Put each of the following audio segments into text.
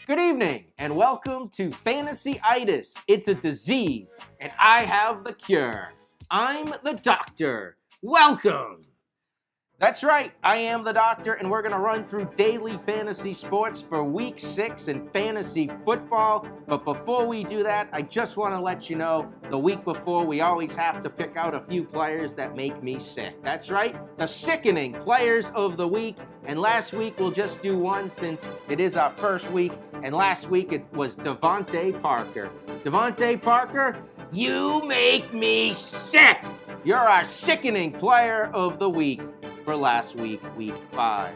Good evening and welcome to Fantasy-Itis. It's a disease and I have the cure. I'm the doctor. Welcome. That's right, I am the doctor and we're going to run through daily fantasy sports for week 6 in fantasy football. But before we do that, I just want to let you know the week before we always have to pick out a few players that make me sick. That's right, the sickening players of the week. And last week we'll just do one since it is our first week. And last week it was Devontae Parker. Devontae Parker, you make me sick. You're our sickening player of the week for last week, week 5.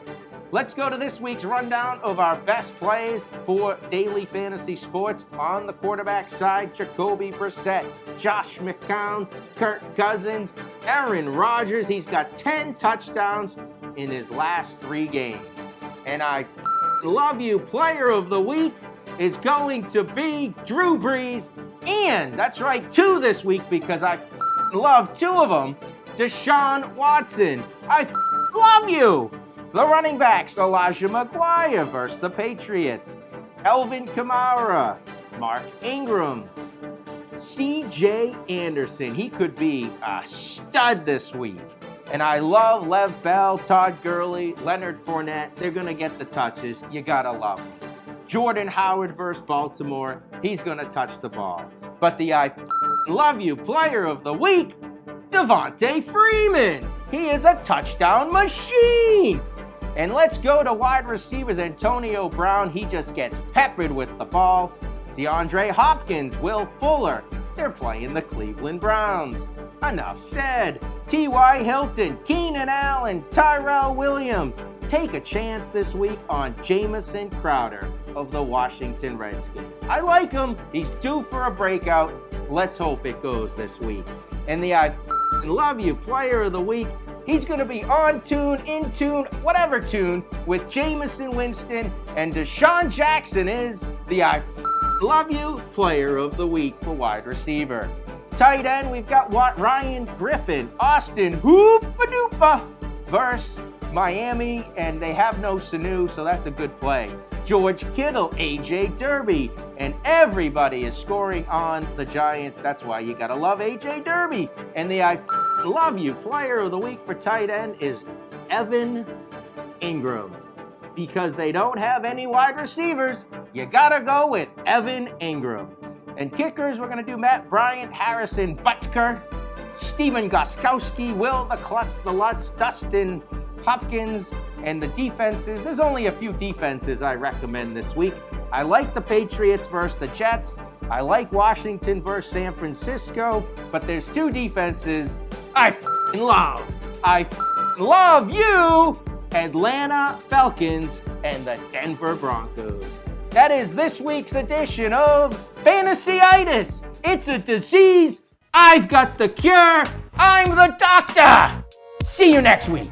Let's go to this week's rundown of our best plays for daily fantasy sports. On the quarterback side, Jacoby Brissett, Josh McCown, Kirk Cousins, Aaron Rodgers. He's got 10 touchdowns in his last 3 games. And I love you, player of the week is going to be Drew Brees. And that's right, 2 this week because I love 2 of them. Deshaun Watson. I love you. The running backs, Elijah McGuire versus the Patriots. Elvin Kamara, Mark Ingram, C.J. Anderson. He could be a stud this week. And I love Lev Bell, Todd Gurley, Leonard Fournette. They're going to get the touches. You got to love them. Jordan Howard versus Baltimore. He's going to touch the ball. But the I love you player of the week, Devontae Freeman. He is a touchdown machine. And let's go to wide receivers. Antonio Brown, he just gets peppered with the ball. DeAndre Hopkins, Will Fuller, they're playing the Cleveland Browns. Enough said. T.Y. Hilton, Keenan Allen, Tyrell Williams. Take a chance this week on Jamison Crowder of the Washington Redskins. I like him. He's due for a breakout. Let's hope it goes this week. And the I love you player of the week, he's going to be on tune, in tune, whatever tune with Jameson Winston, and Deshaun Jackson is the I love you player of the week for wide receiver. Tight end, we've got Ryan Griffin, Austin Hoopa versus Miami, and they have no Sanu, so that's a good play. George Kittle, A.J. Derby, and everybody is scoring on the Giants. That's why you gotta love A.J. Derby. And the I love you player of the week for tight end is Evan Ingram. Because they don't have any wide receivers, you gotta go with Evan Ingram. And kickers, we're gonna do Matt Bryant, Harrison Butker, Steven Gostkowski, Will the Klutz, the Lutz, Dustin Hopkins. And the defenses, there's only a few defenses I recommend this week. I like the Patriots versus the Jets. I like Washington versus San Francisco. But there's 2 defenses I love. I love you, Atlanta Falcons and the Denver Broncos. That is this week's edition of Fantasy-Itis. It's a disease. I've got the cure. I'm the doctor. See you next week.